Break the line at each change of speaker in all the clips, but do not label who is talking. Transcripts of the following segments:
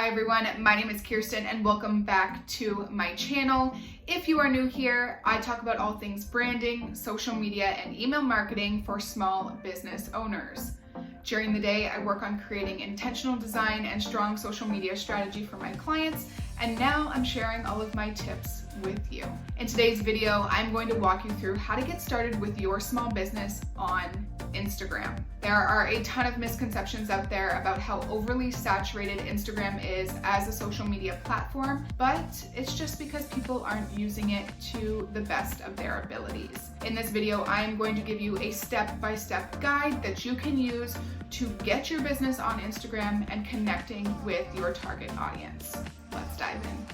Hi everyone, my name is Kirsten and welcome back to my channel. If you are new here, I talk about all things branding, social media, and email marketing for small business owners. During the day, I work on creating intentional design and strong social media strategy for my clients, and now I'm sharing all of my tips with you. In today's video, I'm going to walk you through how to get started with your small business on Instagram. There are a ton of misconceptions out there about how overly saturated Instagram is as a social media platform, but it's just because people aren't using it to the best of their abilities. In this video, I am going to give you a step-by-step guide that you can use to get your business on Instagram and connecting with your target audience. Let's dive in.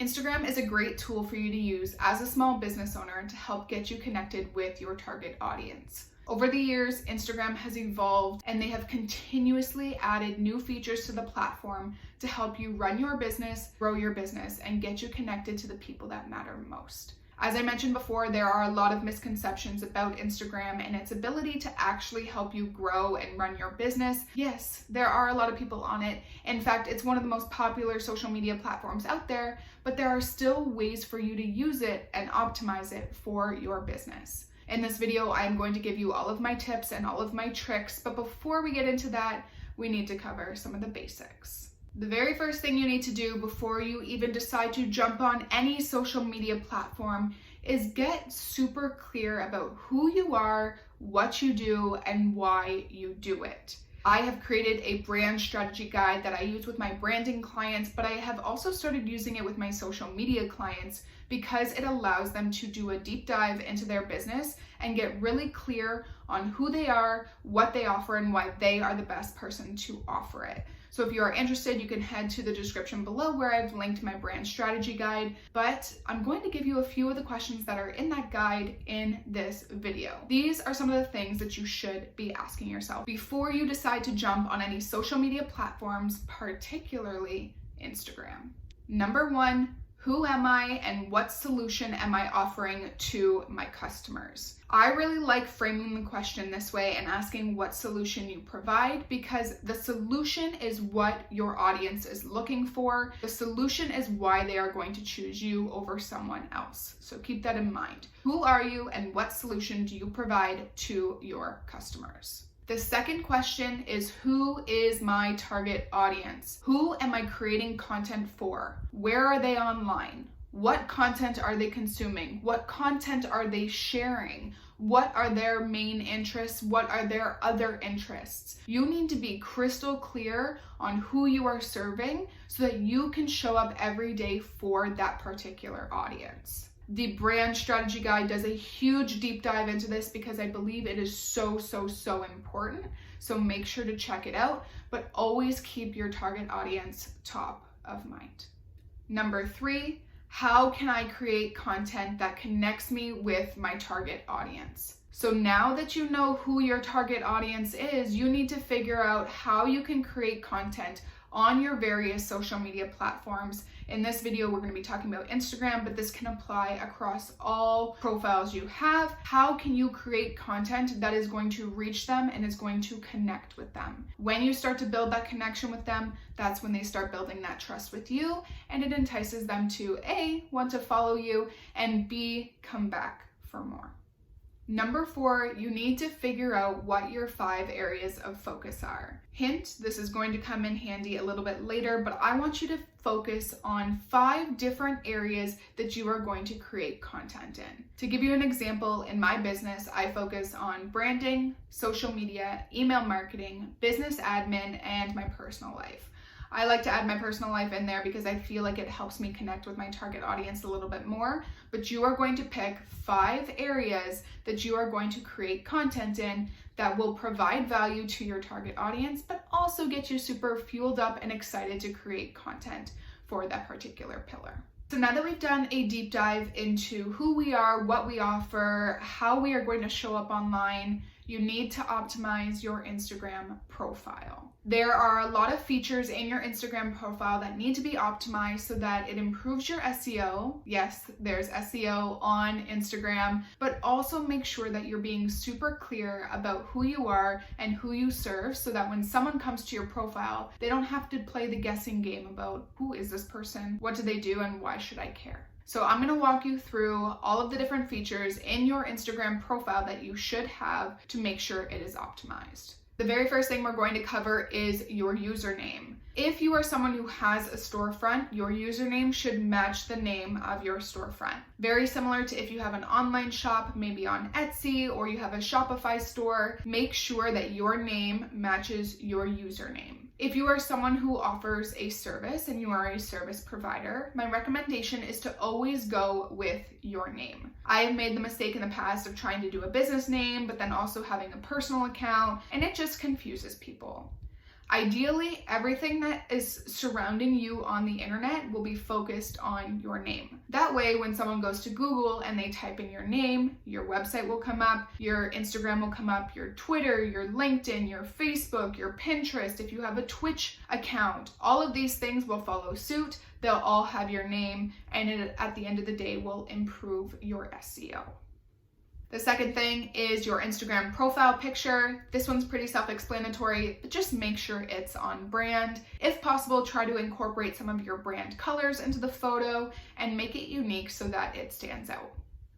Instagram is a great tool for you to use as a small business owner to help get you connected with your target audience. Over the years, Instagram has evolved and they have continuously added new features to the platform to help you run your business, grow your business, and get you connected to the people that matter most. As I mentioned before, there are a lot of misconceptions about Instagram and its ability to actually help you grow and run your business. Yes, there are a lot of people on it. In fact, it's one of the most popular social media platforms out there, but there are still ways for you to use it and optimize it for your business. In this video, I'm going to give you all of my tips and all of my tricks, but before we get into that, we need to cover some of the basics. The very first thing you need to do before you even decide to jump on any social media platform is get super clear about who you are, what you do, and why you do it. I have created a brand strategy guide that I use with my branding clients, but I have also started using it with my social media clients because it allows them to do a deep dive into their business and get really clear on who they are, what they offer, and why they are the best person to offer it. So if you are interested, you can head to the description below where I've linked my brand strategy guide, but I'm going to give you a few of the questions that are in that guide in this video. These are some of the things that you should be asking yourself before you decide to jump on any social media platforms, particularly Instagram. Number one, who am I and what solution am I offering to my customers? I really like framing the question this way and asking what solution you provide, because the solution is what your audience is looking for. The solution is why they are going to choose you over someone else. So keep that in mind. Who are you and what solution do you provide to your customers? The second question is, who is my target audience? Who am I creating content for? Where are they online? What content are they consuming? What content are they sharing? What are their main interests? What are their other interests? You need to be crystal clear on who you are serving so that you can show up every day for that particular audience. The brand strategy guide does a huge deep dive into this because I believe it is so important. So make sure to check it out, but always keep your target audience top of mind. Number three, how can I create content that connects me with my target audience? So now that you know who your target audience is, you need to figure out how you can create content on your various social media platforms. In this video, we're going to be talking about Instagram, but this can apply across all profiles you have. How can you create content that is going to reach them and is going to connect with them? When you start to build that connection with them, that's when they start building that trust with you, and it entices them to A, want to follow you, and B, come back for more. Number four, you need to figure out what your 5 areas of focus are. Hint, this is going to come in handy a little bit later, but I want you to focus on 5 different areas that you are going to create content in. To give you an example, in my business, I focus on branding, social media, email marketing, business admin, and my personal life. I like to add my personal life in there because I feel like it helps me connect with my target audience a little bit more, but you are going to pick 5 areas that you are going to create content in that will provide value to your target audience, but also get you super fueled up and excited to create content for that particular pillar. So now that we've done a deep dive into who we are, what we offer, how we are going to show up online, you need to optimize your Instagram profile. There are a lot of features in your Instagram profile that need to be optimized so that it improves your SEO. Yes, there's SEO on Instagram, but also make sure that you're being super clear about who you are and who you serve so that when someone comes to your profile, they don't have to play the guessing game about who is this person, what do they do, and why should I care? So I'm going to walk you through all of the different features in your Instagram profile that you should have to make sure it is optimized. The very first thing we're going to cover is your username. If you are someone who has a storefront, your username should match the name of your storefront. Very similar to if you have an online shop, maybe on Etsy, or you have a Shopify store, make sure that your name matches your username. If you are someone who offers a service and you are a service provider, my recommendation is to always go with your name. I have made the mistake in the past of trying to do a business name, but then also having a personal account, and it just confuses people. Ideally, everything that is surrounding you on the internet will be focused on your name. That way, when someone goes to Google and they type in your name, your website will come up, your Instagram will come up, your Twitter, your LinkedIn, your Facebook, your Pinterest, if you have a Twitch account, all of these things will follow suit. They'll all have your name, and it, at the end of the day, will improve your SEO. The second thing is your Instagram profile picture. This one's pretty self-explanatory, but just make sure it's on brand. If possible, try to incorporate some of your brand colors into the photo and make it unique so that it stands out.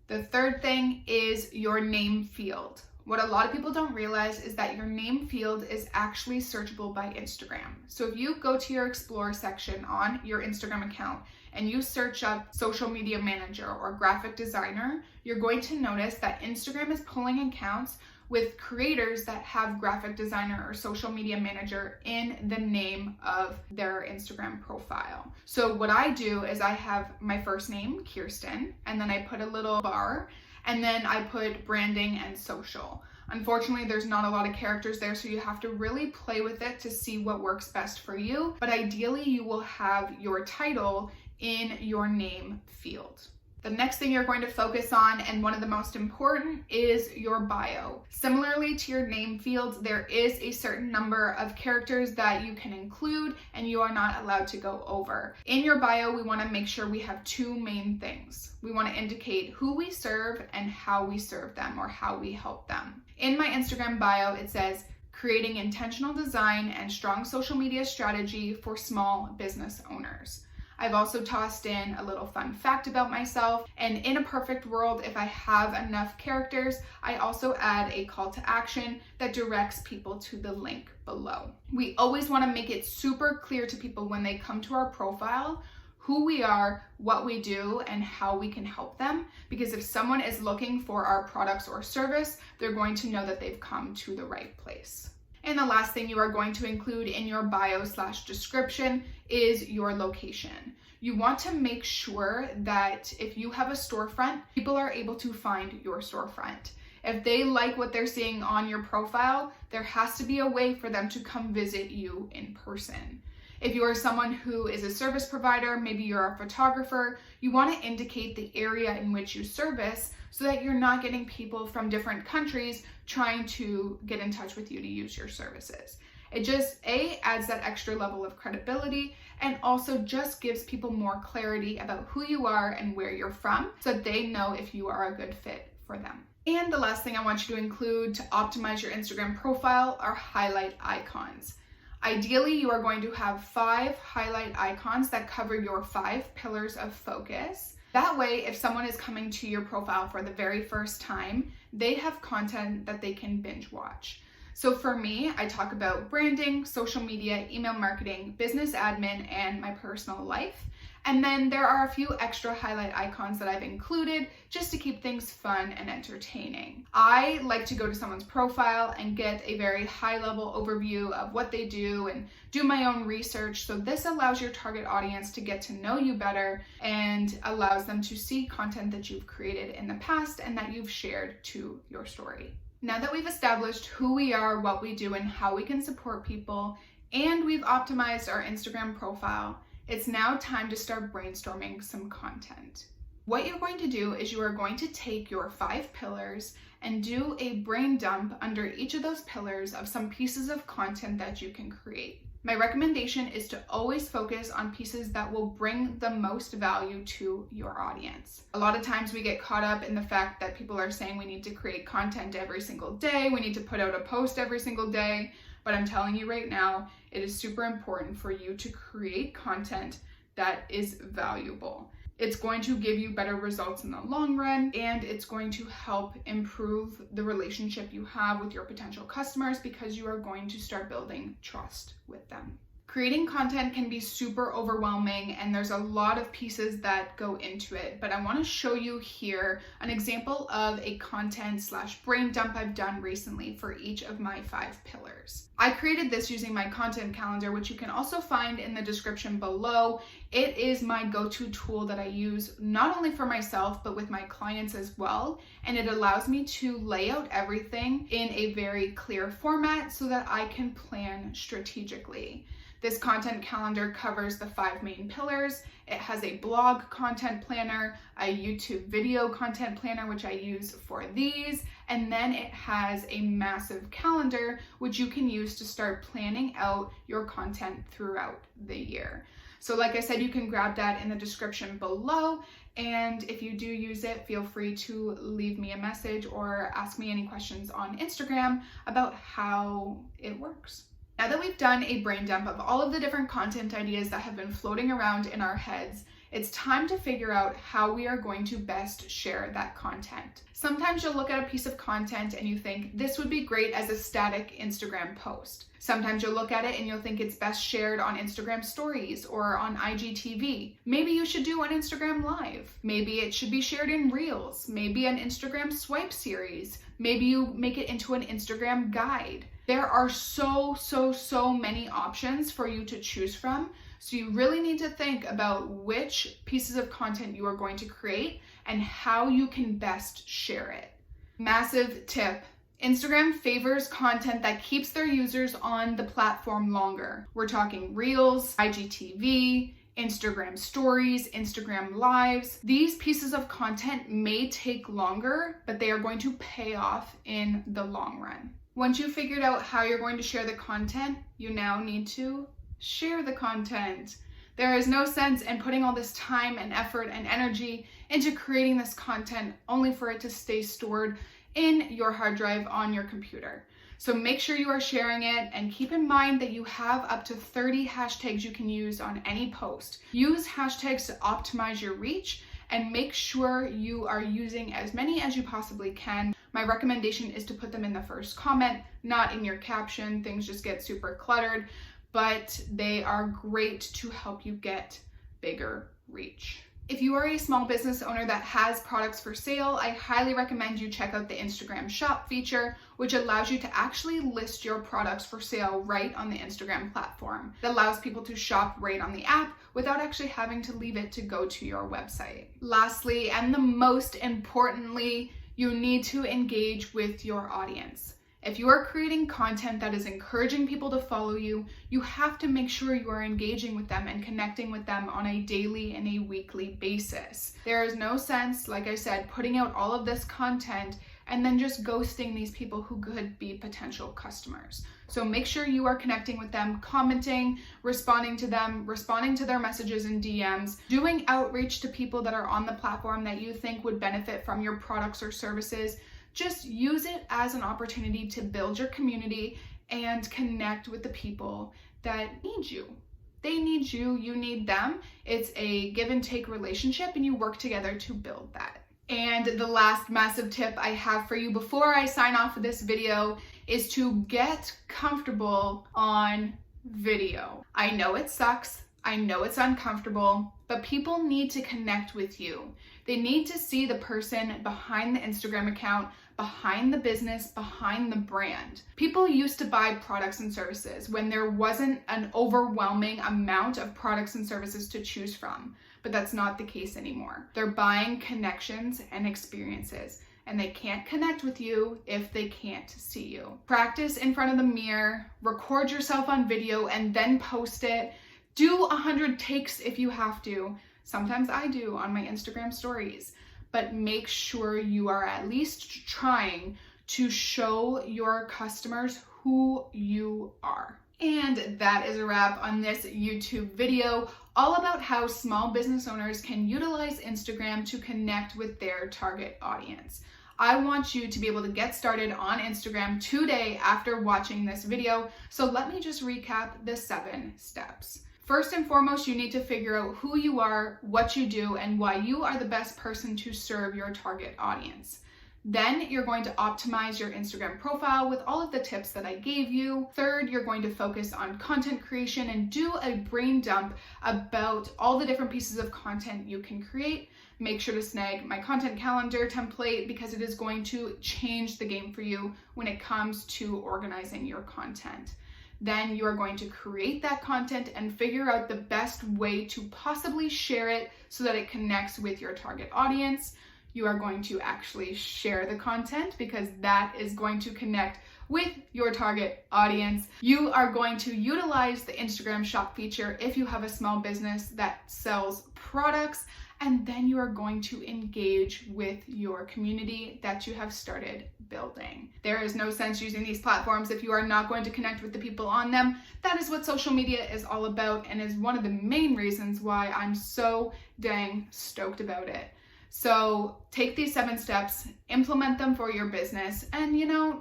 The third thing is your name field. What a lot of people don't realize is that your name field is actually searchable by Instagram. So if you go to your Explore section on your Instagram account and you search up social media manager or graphic designer, you're going to notice that Instagram is pulling accounts with creators that have graphic designer or social media manager in the name of their Instagram profile. So what I do is I have my first name, Kirsten, and then I put a little bar, and then I put branding and social. Unfortunately, there's not a lot of characters there, so you have to really play with it to see what works best for you. But ideally, you will have your title in your name field. The next thing you're going to focus on, and one of the most important, is your bio. Similarly to your name field, there is a certain number of characters that you can include and you are not allowed to go over. In your bio, we want to make sure we have two main things. We want to indicate who we serve and how we serve them or how we help them. In my Instagram bio, it says, creating intentional design and strong social media strategy for small business owners. I've also tossed in a little fun fact about myself, and in a perfect world, if I have enough characters, I also add a call to action that directs people to the link below. We always want to make it super clear to people when they come to our profile who we are, what we do, and how we can help them, because if someone is looking for our products or service, they're going to know that they've come to the right place. And the last thing you are going to include in your bio/description is your location. You want to make sure that if you have a storefront, people are able to find your storefront. If they like what they're seeing on your profile, there has to be a way for them to come visit you in person. If you are someone who is a service provider, maybe you're a photographer, you want to indicate the area in which you service so that you're not getting people from different countries trying to get in touch with you to use your services. It just adds that extra level of credibility, and also just gives people more clarity about who you are and where you're from so that they know if you are a good fit for them. And the last thing I want you to include to optimize your Instagram profile are highlight icons. Ideally, you are going to have 5 highlight icons that cover your 5 pillars of focus. That way, if someone is coming to your profile for the very first time, they have content that they can binge watch. So for me, I talk about branding, social media, email marketing, business admin, and my personal life. And then there are a few extra highlight icons that I've included just to keep things fun and entertaining. I like to go to someone's profile and get a very high-level overview of what they do and do my own research. So this allows your target audience to get to know you better and allows them to see content that you've created in the past and that you've shared to your story. Now that we've established who we are, what we do, and how we can support people, and we've optimized our Instagram profile, it's now time to start brainstorming some content. What you're going to do is you are going to take your 5 pillars and do a brain dump under each of those pillars of some pieces of content that you can create. My recommendation is to always focus on pieces that will bring the most value to your audience. A lot of times we get caught up in the fact that people are saying we need to create content every single day, we need to put out a post every single day, but I'm telling you right now, it is super important for you to create content that is valuable. It's going to give you better results in the long run, and it's going to help improve the relationship you have with your potential customers because you are going to start building trust with them. Creating content can be super overwhelming, and there's a lot of pieces that go into it, but I want to show you here an example of a content/brain dump I've done recently for each of my 5 pillars. I created this using my content calendar, which you can also find in the description below. It is my go-to tool that I use not only for myself, but with my clients as well, and it allows me to lay out everything in a very clear format so that I can plan strategically. This content calendar covers the 5 main pillars. It has a blog content planner, a YouTube video content planner, which I use for these, and then it has a massive calendar, which you can use to start planning out your content throughout the year. So like I said, you can grab that in the description below, and if you do use it, feel free to leave me a message or ask me any questions on Instagram about how it works. Now that we've done a brain dump of all of the different content ideas that have been floating around in our heads, it's time to figure out how we are going to best share that content. Sometimes you'll look at a piece of content and you think this would be great as a static Instagram post. Sometimes you'll look at it and you'll think it's best shared on Instagram stories or on IGTV. Maybe you should do an Instagram live. Maybe it should be shared in Reels. Maybe an Instagram swipe series. Maybe you make it into an Instagram guide. There are so many options for you to choose from. So you really need to think about which pieces of content you are going to create and how you can best share it. Massive tip. Instagram favors content that keeps their users on the platform longer. We're talking Reels, IGTV, Instagram stories, Instagram lives. These pieces of content may take longer, but they are going to pay off in the long run. Once you've figured out how you're going to share the content, you now need to share the content. There is no sense in putting all this time and effort and energy into creating this content only for it to stay stored in your hard drive on your computer. So make sure you are sharing it, and keep in mind that you have up to 30 hashtags you can use on any post. Use hashtags to optimize your reach and make sure you are using as many as you possibly can. My recommendation is to put them in the first comment, not in your caption. Things just get super cluttered, but they are great to help you get bigger reach. If you are a small business owner that has products for sale, I highly recommend you check out the Instagram shop feature, which allows you to actually list your products for sale right on the Instagram platform. It allows people to shop right on the app without actually having to leave it to go to your website. Lastly, and the most importantly, you need to engage with your audience. If you are creating content that is encouraging people to follow you, you have to make sure you are engaging with them and connecting with them on a daily and a weekly basis. There is no sense, like I said, putting out all of this content and then just ghosting these people who could be potential customers. So make sure you are connecting with them, commenting, responding to them, responding to their messages and DMs, doing outreach to people that are on the platform that you think would benefit from your products or services. Just use it as an opportunity to build your community and connect with the people that need you. They need you, you need them. It's a give and take relationship, and you work together to build that. And the last massive tip I have for you before I sign off this video is to get comfortable on video. I know it sucks. I know it's uncomfortable, but people need to connect with you. They need to see the person behind the Instagram account, behind the business, behind the brand. People used to buy products and services when there wasn't an overwhelming amount of products and services to choose from, but that's not the case anymore. They're buying connections and experiences, and they can't connect with you if they can't see you. Practice in front of the mirror, record yourself on video, and then post it. Do 100 takes if you have to. Sometimes I do on my Instagram stories. but make sure you are at least trying to show your customers who you are. And that is a wrap on this YouTube video, all about how small business owners can utilize Instagram to connect with their target audience. I want you to be able to get started on Instagram today after watching this video. So let me just recap the 7 steps. First and foremost, you need to figure out who you are, what you do, and why you are the best person to serve your target audience. Then you're going to optimize your Instagram profile with all of the tips that I gave you. Third, you're going to focus on content creation and do a brain dump about all the different pieces of content you can create. Make sure to snag my content calendar template because it is going to change the game for you when it comes to organizing your content. Then you are going to create that content and figure out the best way to possibly share it so that it connects with your target audience. You are going to actually share the content because that is going to connect with your target audience. You are going to utilize the Instagram shop feature if you have a small business that sells products, and then you are going to engage with your community that you have started building. There is no sense using these platforms if you are not going to connect with the people on them. That is what social media is all about and is one of the main reasons why I'm so dang stoked about it. So take these 7 steps, implement them for your business, and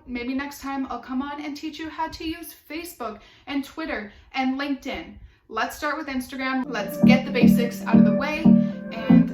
maybe next time I'll come on and teach you how to use Facebook and Twitter and LinkedIn. Let's start with Instagram. Let's get the basics out of the way, and